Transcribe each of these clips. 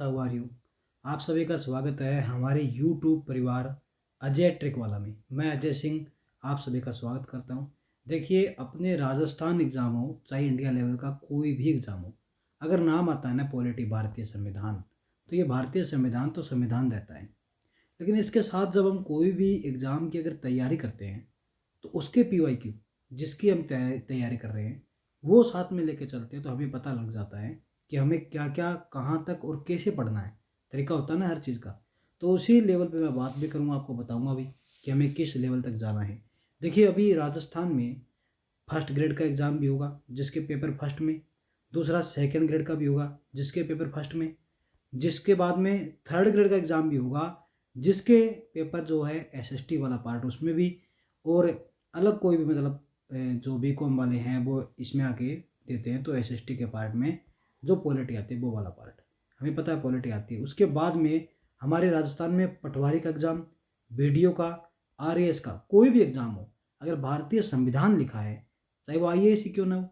How are you. आप सभी का स्वागत है हमारे यूट्यूब परिवार अजय ट्रिक वाला में। मैं अजय सिंह आप सभी का स्वागत करता हूं। देखिए, अपने राजस्थान एग्ज़ाम हो चाहे इंडिया लेवल का कोई भी एग्ज़ाम हो, अगर नाम आता है ना पॉलिटी भारतीय संविधान, तो ये भारतीय संविधान तो संविधान रहता है। लेकिन इसके साथ जब हम कोई भी एग्ज़ाम की अगर तैयारी करते हैं तो उसके पीवाईक्यू जिसकी हम तैयारी कर रहे हैं वो साथ में लेके चलते हैं, तो हमें पता लग जाता है कि हमें क्या क्या कहाँ तक और कैसे पढ़ना है। तरीका होता है ना हर चीज़ का। तो उसी लेवल पे मैं बात भी करूँगा, आपको बताऊँगा भी कि हमें किस लेवल तक जाना है। देखिए, अभी राजस्थान में फर्स्ट ग्रेड का एग्ज़ाम भी होगा जिसके पेपर फर्स्ट में, दूसरा सेकंड ग्रेड का भी होगा जिसके पेपर फर्स्ट में, जिसके बाद में थर्ड ग्रेड का एग्ज़ाम भी होगा जिसके पेपर जो है एसएसटी वाला पार्ट उसमें भी, और अलग कोई भी मतलब जो बीकॉम वाले हैं वो इसमें आके देते हैं, तो एसएसटी के पार्ट में जो पॉलिटी आती है वो वाला पार्ट हमें पता है पॉलिटी आती है। उसके बाद में हमारे राजस्थान में पटवारी का एग्ज़ाम, बीडीओ का, आरएएस का कोई भी एग्ज़ाम हो, अगर भारतीय संविधान लिखा है चाहे वो आईएएस ही क्यों ना हो,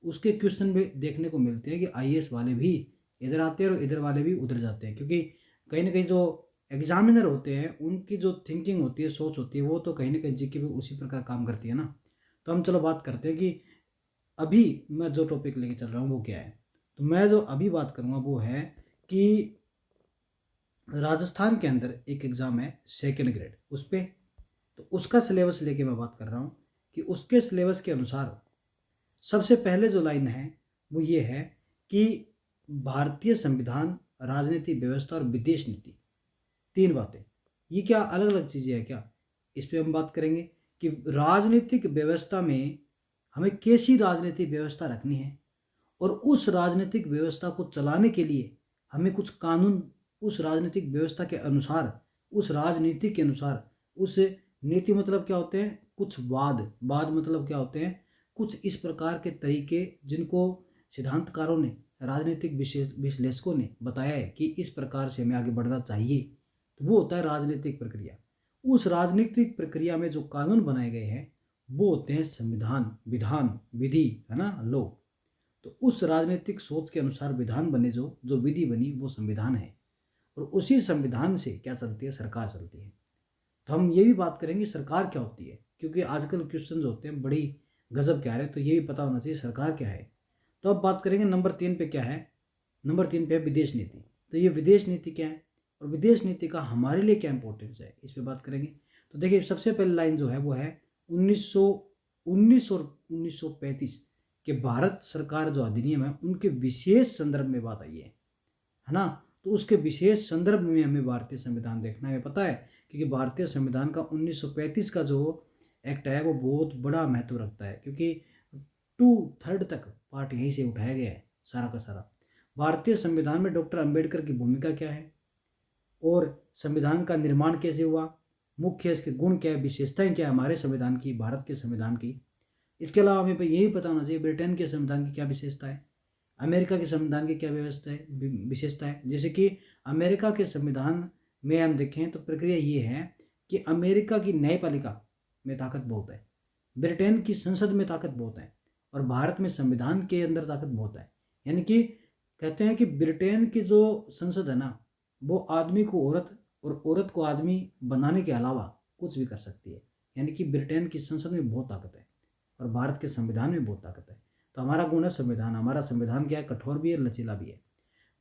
उसके क्वेश्चन भी देखने को मिलते हैं कि आईएएस वाले भी इधर आते हैं और इधर वाले भी उधर जाते हैं। क्योंकि कहीं ना कहीं जो एग्जामिनर होते हैं उनकी जो थिंकिंग होती है, सोच होती है, वो तो कहीं ना कहीं जीके भी उसी प्रकार काम करती है ना। तो हम चलो बात करते हैं कि अभी मैं जो टॉपिक लेके चल रहा हूँ वो क्या है। तो मैं जो अभी बात करूँगा वो है कि राजस्थान के अंदर एक एग्ज़ाम है सेकंड ग्रेड, उस पर तो उसका सिलेबस लेके मैं बात कर रहा हूँ कि उसके सिलेबस के अनुसार सबसे पहले जो लाइन है वो ये है कि भारतीय संविधान, राजनीति व्यवस्था और विदेश नीति, तीन बातें। ये क्या अलग अलग चीज़ें हैं क्या? इस पे हम बात करेंगे कि राजनीतिक व्यवस्था में हमें कैसी राजनीतिक व्यवस्था रखनी है, और उस राजनीतिक व्यवस्था को चलाने के लिए हमें कुछ कानून उस राजनीतिक व्यवस्था के अनुसार, उस राजनीति के अनुसार, उस नीति मतलब क्या होते हैं, कुछ वाद, वाद मतलब क्या होते हैं, कुछ इस प्रकार के तरीके जिनको सिद्धांतकारों ने, राजनीतिक विश्लेषकों ने बताया है कि इस प्रकार से हमें आगे बढ़ना चाहिए, तो वो होता है राजनीतिक प्रक्रिया। उस राजनीतिक प्रक्रिया में जो कानून बनाए गए हैं वो होते हैं संविधान, विधान, विधि, है ना, लो। तो उस राजनीतिक सोच के अनुसार विधान बने, जो जो विधि बनी वो संविधान है, और उसी संविधान से क्या चलती है, सरकार चलती है। तो हम ये भी बात करेंगे सरकार क्या होती है, क्योंकि आजकल क्वेश्चन होते हैं बड़ी गजब के आ रहे हैं, तो ये भी पता होना चाहिए सरकार क्या है। तो अब बात करेंगे नंबर 3 पे क्या है। नंबर 3 पे है विदेश नीति। तो ये विदेश नीति क्या है और विदेश नीति का हमारे लिए क्या इंपॉर्टेंस है, इस पर बात करेंगे। तो देखिए, सबसे पहली लाइन जो है वो है 1919 और 1935 के भारत सरकार जो अधिनियम है उनके विशेष संदर्भ में बात आई है ना। तो उसके विशेष संदर्भ में हमें भारतीय संविधान देखना है। हमें पता है क्योंकि भारतीय संविधान का 1935 का जो एक्ट है वो बहुत बड़ा महत्व रखता है, क्योंकि 2/3 तक पार्ट यहीं से उठाया गया है सारा का सारा। भारतीय संविधान में डॉक्टर अंबेडकर की भूमिका क्या है और संविधान का निर्माण कैसे हुआ, मुख्य इसके गुण क्या है, विशेषताएं क्या है हमारे संविधान की, भारत के संविधान की। इसके अलावा हमें यही पता होना चाहिए ब्रिटेन के संविधान की क्या विशेषता है, अमेरिका के संविधान की क्या व्यवस्था है, विशेषता है। जैसे कि अमेरिका के संविधान में हम देखें तो प्रक्रिया ये है कि अमेरिका की न्यायपालिका में ताकत बहुत है, ब्रिटेन की संसद में ताकत बहुत है, और भारत में संविधान के अंदर ताकत बहुत है। यानी कि कहते हैं कि ब्रिटेन की जो संसद है ना, वो आदमी को औरत और औरत को आदमी बनाने के अलावा कुछ भी कर सकती है। यानी कि ब्रिटेन की संसद में बहुत ताकत है और भारत के संविधान में बहुत ताकत है। तो हमारा गुण है संविधान। हमारा संविधान क्या है, कठोर भी है, लचीला भी है।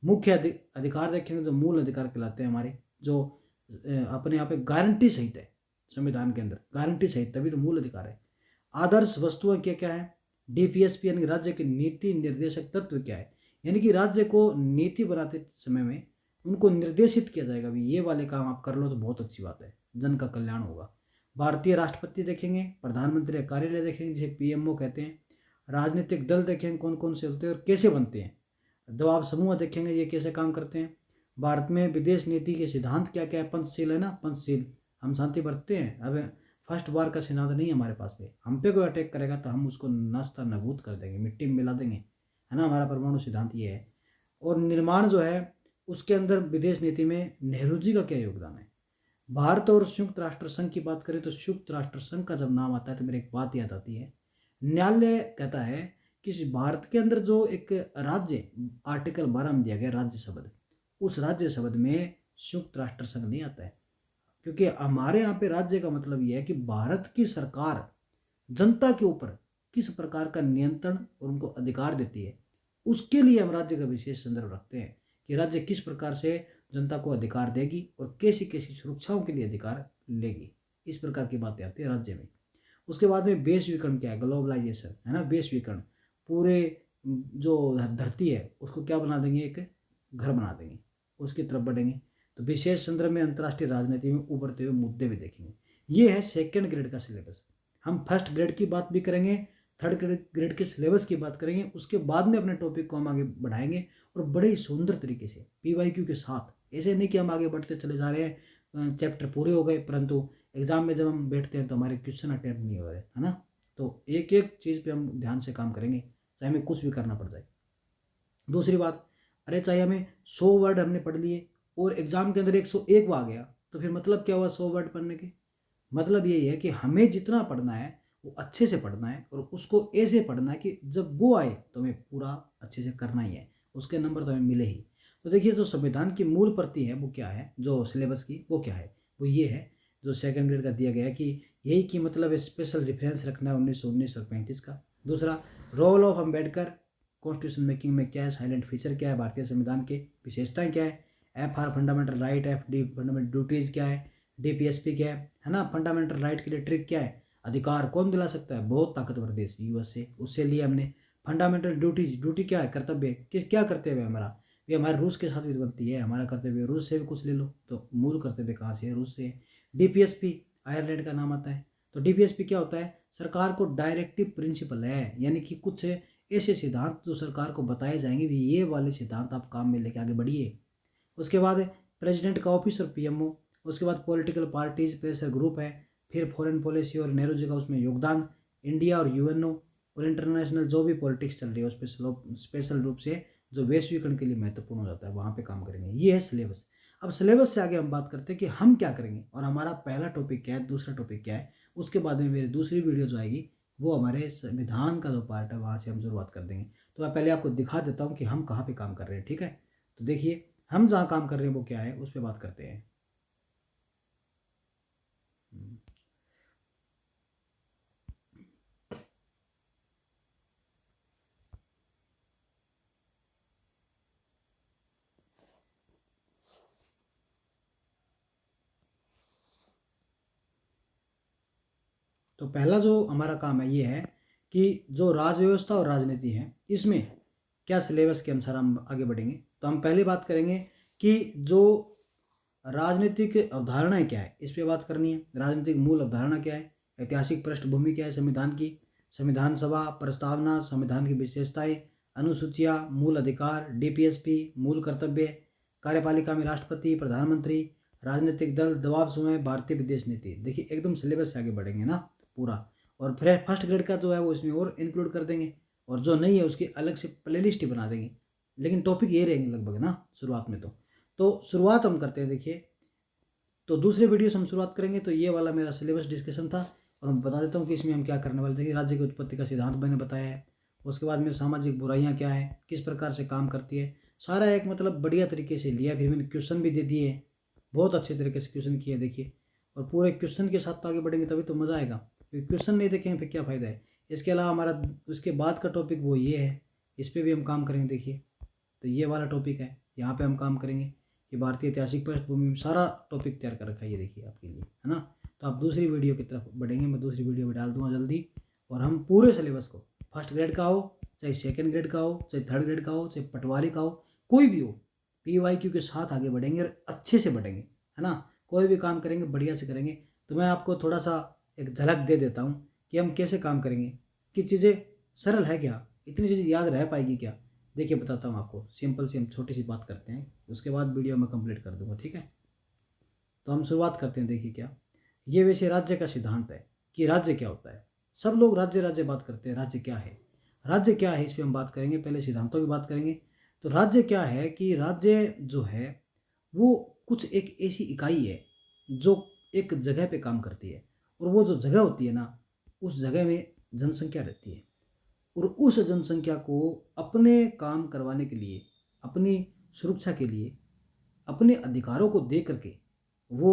मुख्य अधिकार देखेंगे जो मूल अधिकार कहलाते हैं हमारे, जो अपने यहाँ पे गारंटी सहित है संविधान के अंदर, गारंटी सहित, तभी तो मूल अधिकार है। आदर्श वस्तुएं क्या क्या है, डीपीएसपी यानी राज्य के नीति निर्देशक तत्व क्या है, यानी कि राज्य को नीति बनाते समय में उनको निर्देशित किया जाएगा भी ये वाले काम आप कर लो तो बहुत अच्छी बात है, जन का कल्याण होगा। भारतीय राष्ट्रपति देखेंगे, प्रधानमंत्री कार्यालय देखेंगे जिसे पीएमओ कहते हैं, राजनीतिक दल देखेंगे कौन कौन से होते हैं और कैसे बनते हैं, दबाव समूह देखेंगे ये कैसे काम करते हैं। भारत में विदेश नीति के सिद्धांत क्या क्या है, पंचशील है ना, पंचशील, हम शांति बरतते हैं। अब फर्स्ट वार का सिद्धांत नहीं है हमारे पास पे, हम पे कोई अटैक करेगा तो हम उसको नाश्ता नबूद कर देंगे, मिट्टी में मिला देंगे, है ना, हमारा परमाणु सिद्धांत ये है। और निर्माण जो है उसके अंदर विदेश नीति में नेहरू जी का क्या योगदान है। भारत और संयुक्त राष्ट्र संघ की बात करें तो संयुक्त राष्ट्र संघ का जब नाम आता है तो मेरे एक बात याद आती है। न्यायालय कहता है कि भारत के अंदर जो एक राज्य, आर्टिकल 12 में दिया गया राज्य शब्द, उस राज्य शब्द में संयुक्त राष्ट्र संघ नहीं आता है, क्योंकि हमारे यहाँ पे राज्य का मतलब ये है कि भारत की सरकार जनता के ऊपर किस प्रकार का नियंत्रण और उनको अधिकार देती है, उसके लिए हम राज्य का विशेष संदर्भ रखते हैं कि राज्य किस प्रकार से जनता को अधिकार देगी और कैसी कैसी सुरक्षाओं के लिए अधिकार लेगी। इस प्रकार की बातें आती है राज्य में। उसके बाद में वैश्वीकरण क्या है, ग्लोबलाइजेशन है ना, वैश्वीकरण पूरे जो धरती है उसको क्या बना देंगे, एक घर बना देंगे, उसकी तरफ बढ़ेंगे। तो विशेष संदर्भ में अंतर्राष्ट्रीय राजनीति में उभरते हुए मुद्दे भी देखेंगे। ये है सेकेंड ग्रेड का सिलेबस। हम फर्स्ट ग्रेड की बात भी करेंगे, थर्ड ग्रेड के सिलेबस की बात करेंगे, उसके बाद में अपने टॉपिक को हम आगे बढ़ाएंगे और बड़े ही सुंदर तरीके से PYQ के साथ। ऐसे नहीं कि हम आगे बढ़ते चले जा रहे हैं, चैप्टर पूरे हो गए, परंतु एग्जाम में जब हम बैठते हैं तो हमारे क्वेश्चन अटेम्प्ट नहीं हो रहे, है ना। तो एक एक चीज़ पे हम ध्यान से काम करेंगे, चाहे हमें कुछ भी करना पड़ जाए। दूसरी बात, अरे चाहे हमें 100 वर्ड हमने पढ़ लिए और एग्जाम के अंदर 101 वो आ गया, तो फिर मतलब क्या हुआ 100 वर्ड पढ़ने के? मतलब यही है कि हमें जितना पढ़ना है वो अच्छे से पढ़ना है और उसको ऐसे पढ़ना है कि जब वो आए तो हमें पूरा अच्छे से करना ही है, उसके नंबर तो हमें मिले ही। तो देखिए, जो संविधान की मूल प्रति है वो क्या है, जो सिलेबस की वो क्या है, वो ये है जो सेकंड ग्रेड का दिया गया है कि यही कि मतलब स्पेशल रेफरेंस रखना है 1919 और 35 का। दूसरा, role of Ambedkar constitution making में क्या है, साइलेंट फीचर क्या है, भारतीय संविधान की विशेषताएं क्या है, FR fundamental right, FD fundamental duties क्या है, DPSP क्या है ना, फंडामेंटल राइट के लिए ट्रिक क्या है, अधिकार कौन दिला सकता है, बहुत ताकतवर देश USA, उससे लिए हमने। फंडामेंटल ड्यूटीज, ड्यूटी क्या है, कर्तव्य, किस क्या कर्तव्य है हमारा, ये हमारे रूस के साथ भी बनती है, हमारा कर्तव्य रूस से भी कुछ ले लो, तो मूल कर्तव्य कहाँ से है, रूस से। DPSP आयरलैंड का नाम आता है। तो DPSP क्या होता है, सरकार को डायरेक्टिव प्रिंसिपल है, यानी कि कुछ ऐसे सिद्धांत जो सरकार को बताए जाएंगे भी ये वाले सिद्धांत आप काम में लेके आगे बढ़िए। उसके बाद प्रेसिडेंट का ऑफिस और PMO। उसके बाद पॉलिटिकल पार्टीज, प्रेशर ग्रुप है। फिर फॉरेन पॉलिसी और नेहरू जी का उसमें योगदान, इंडिया और UNO और इंटरनेशनल जो भी पॉलिटिक्स चल रही है उस पर स्पेशल रूप से जो वैश्वीकरण के लिए महत्वपूर्ण हो जाता है वहाँ पे काम करेंगे। ये है सिलेबस। अब सिलेबस से आगे हम बात करते हैं कि हम क्या करेंगे और हमारा पहला टॉपिक क्या है, दूसरा टॉपिक क्या है। उसके बाद में मेरी दूसरी वीडियो जो आएगी वो हमारे संविधान का जो पार्ट है वहाँ से हम शुरुआत कर देंगे। तो मैं पहले आपको दिखा देता हूँ कि हम कहाँ पे काम कर रहे हैं, ठीक है। तो देखिए, हम जहाँ काम कर रहे हैं वो क्या है उस पर बात करते हैं। तो पहला जो हमारा काम है ये है कि जो राज व्यवस्था और राजनीति है इसमें क्या सिलेबस के अनुसार हम आगे बढ़ेंगे। तो हम पहले बात करेंगे कि जो राजनीतिक अवधारणाएं क्या है इस पे बात करनी है। राजनीतिक मूल अवधारणा क्या है, ऐतिहासिक पृष्ठभूमि क्या है संविधान की, संविधान सभा प्रस्तावना, संविधान की विशेषताएं, अनुसूचियाँ, मूल अधिकार, DPSP, मूल कर्तव्य, कार्यपालिका में राष्ट्रपति, प्रधानमंत्री, राजनीतिक दल, दबाव समय, भारतीय विदेश नीति। देखिए एकदम सिलेबस से आगे बढ़ेंगे ना पूरा। और फिर फर्स्ट ग्रेड का जो है वो इसमें और इंक्लूड कर देंगे और जो नहीं है उसकी अलग से प्लेलिस्ट ही बना देंगे, लेकिन टॉपिक ये रहेंगे लगभग ना शुरुआत में। तो शुरुआत हम करते हैं। देखिए, तो दूसरे वीडियो से हम शुरुआत करेंगे। तो ये वाला मेरा सिलेबस डिस्कशन था और मैं बता देता हूँ कि इसमें हम क्या करने वाले। देखिए, राज्य की उत्पत्ति का सिद्धांत मैंने बताया है। उसके बाद में सामाजिक बुराइयाँ क्या है, किस प्रकार से काम करती है, सारा एक मतलब बढ़िया तरीके से लिया। फिर मैंने क्वेश्चन भी दे दिए, बहुत अच्छे तरीके से क्वेश्चन किए देखिए। और पूरे क्वेश्चन के साथ तो आगे बढ़ेंगे तभी तो मज़ा आएगा, क्योंकि क्वेश्चन नहीं देखेंगे फिर क्या फ़ायदा है। इसके अलावा हमारा उसके बाद का टॉपिक वो ये है, इस पर भी हम काम करेंगे। देखिए, तो ये वाला टॉपिक है, यहाँ पे हम काम करेंगे कि भारतीय ऐतिहासिक पृष्ठभूमि में सारा टॉपिक तैयार कर रखा है ये देखिए आपके लिए, है ना। तो आप दूसरी वीडियो की तरफ बढ़ेंगे, मैं दूसरी वीडियो में डाल दूंगा जल्दी। और हम पूरे सिलेबस को, फर्स्ट ग्रेड का हो चाहे सेकंड ग्रेड का हो चाहे थर्ड ग्रेड का हो चाहे पटवारी का हो, कोई भी हो, PYQ के साथ आगे बढ़ेंगे और अच्छे से बढ़ेंगे, है ना। कोई भी काम करेंगे बढ़िया से करेंगे। तो मैं आपको थोड़ा सा एक झलक दे देता हूँ कि हम कैसे काम करेंगे, कि चीज़ें सरल है क्या, इतनी चीज़ें याद रह पाएगी क्या। देखिए बताता हूँ आपको, सिंपल सी हम छोटी सी बात करते हैं, उसके बाद वीडियो मैं कंप्लीट कर दूंगा, ठीक है। तो हम शुरुआत करते हैं। देखिए क्या, ये वैसे राज्य का सिद्धांत है कि राज्य क्या होता है। सब लोग राज्य राज्य बात करते हैं, राज्य क्या है, राज्य क्या है इस पर हम बात करेंगे। पहले सिद्धांतों की बात करेंगे। तो राज्य क्या है कि राज्य जो है वो कुछ एक ऐसी इकाई है जो एक जगह पे काम करती है, और वो जो जगह होती है ना उस जगह में जनसंख्या रहती है, और उस जनसंख्या को अपने काम करवाने के लिए, अपनी सुरक्षा के लिए अपने अधिकारों को दे करके वो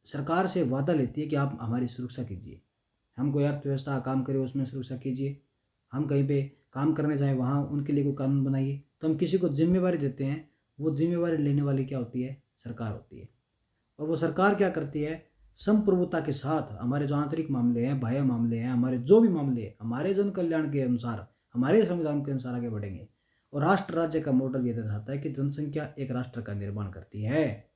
सरकार से वादा लेती है कि आप हमारी सुरक्षा कीजिए, हम कोई अर्थव्यवस्था का काम करें उसमें सुरक्षा कीजिए, हम कहीं पे काम करने जाएं वहाँ उनके लिए कोई कानून बनाइए। तो हम किसी को जिम्मेवारी देते हैं, वो जिम्मेवारी लेने वाली क्या होती है? सरकार होती है। और वो सरकार क्या करती है? संप्रभुता के साथ हमारे जो आंतरिक मामले हैं, बाह्य मामले हैं, हमारे जो भी मामले हैं, हमारे जन कल्याण के अनुसार, हमारे संविधान के अनुसार आगे बढ़ेंगे। और राष्ट्र राज्य का मॉडल ये दर्शाता है कि जनसंख्या एक राष्ट्र का निर्माण करती है।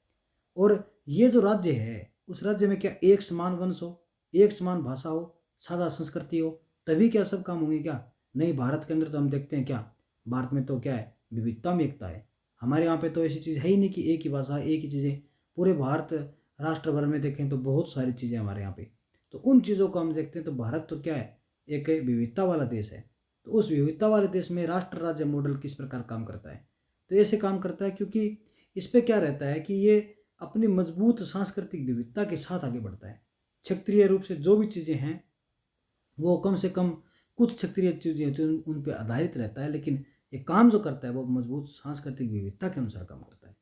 और ये जो राज्य है, उस राज्य में क्या एक समान वंश हो, एक समान भाषा हो, सादा संस्कृति हो, तभी क्या सब काम होंगे क्या? नहीं, भारत के अंदर तो हम देखते हैं क्या, भारत में तो क्या है, विविधता में एकता है। हमारे यहाँ पे तो ऐसी चीज़ है ही नहीं कि एक ही भाषा, एक ही चीज़ें। पूरे भारत राष्ट्र भर में देखें तो बहुत सारी चीज़ें हमारे यहाँ पे, तो उन चीज़ों को हम देखते हैं। तो भारत तो क्या है, एक विविधता वाला देश है। तो उस विविधता वाले देश में राष्ट्र राज्य मॉडल किस प्रकार काम करता है? तो ऐसे काम करता है क्योंकि इस पे क्या रहता है कि ये अपनी मजबूत सांस्कृतिक विविधता के साथ आगे बढ़ता है। क्षेत्रीय रूप से जो भी चीज़ें हैं वो कम से कम कुछ क्षेत्रीय चीज़ें जो उन पे आधारित रहता है, लेकिन ये काम जो करता है वो मजबूत सांस्कृतिक विविधता के अनुसार काम करता है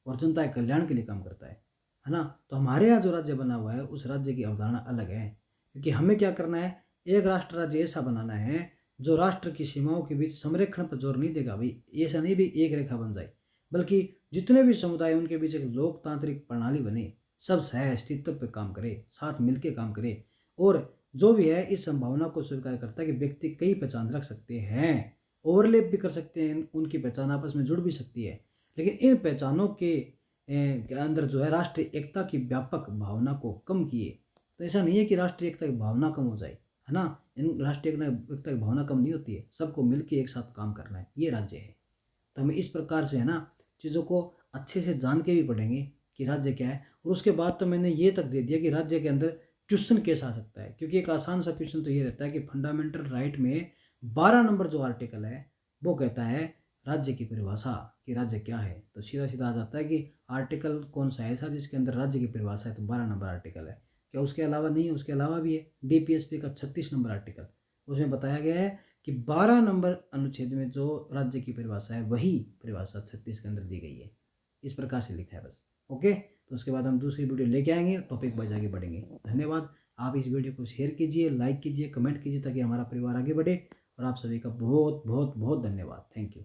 और जनता के कल्याण के लिए काम करता है ना। तो हमारे यहाँ जो राज्य बना हुआ है उस राज्य की अवधारणा अलग है, क्योंकि हमें क्या करना है, एक राष्ट्र राज्य ऐसा बनाना है जो राष्ट्र की सीमाओं के बीच संरक्षण पर जोर नहीं देगा। भाई ऐसा नहीं भी एक रेखा बन जाए, बल्कि जितने भी समुदाय उनके बीच एक लोकतांत्रिक प्रणाली बने, सब सह अस्तित्व पर काम करे, साथ मिलकर काम करे। और जो भी है इस संभावना को स्वीकार करता है कि व्यक्ति कई पहचान रख सकते हैं, ओवरलैप भी कर सकते हैं, उनकी पहचान आपस में जुड़ भी सकती है, लेकिन इन पहचानों के अंदर जो है राष्ट्रीय एकता की व्यापक भावना को कम किए। तो ऐसा नहीं है कि राष्ट्रीय एकता की भावना कम हो जाए, है ना। इन राष्ट्रीय एकता की भावना कम नहीं होती है, सबको मिलकर एक साथ काम करना है, ये राज्य है। तो हमें इस प्रकार से है ना चीज़ों को अच्छे से जान के भी पढ़ेंगे कि राज्य क्या है। और उसके बाद तो मैंने ये तक दे दिया कि राज्य के अंदर क्वेश्चन कैसा आ सकता है, क्योंकि एक आसान सा क्वेश्चन तो ये रहता है कि फंडामेंटल राइट में 12 नंबर जो आर्टिकल है वो कहता है राज्य की परिभाषा, कि राज्य क्या है। तो सीधा सीधा आ जाता है कि आर्टिकल कौन सा है ऐसा जिसके अंदर राज्य की परिभाषा है, तो 12 नंबर आर्टिकल है। क्या उसके अलावा नहीं है? उसके अलावा भी है डीपीएसपी का 36 नंबर आर्टिकल, उसमें बताया गया है कि 12 नंबर अनुच्छेद में जो राज्य की परिभाषा है वही परिभाषा 36 के अंदर दी गई है। इस प्रकार से लिखा है बस। ओके, तो उसके बाद हम दूसरी वीडियो लेके आएंगे, टॉपिक वाइज आगे बढ़ेंगे। धन्यवाद। आप इस वीडियो को शेयर कीजिए, लाइक कीजिए, कमेंट कीजिए, ताकि हमारा परिवार आगे बढ़े। और आप सभी का बहुत बहुत बहुत धन्यवाद। Thank you.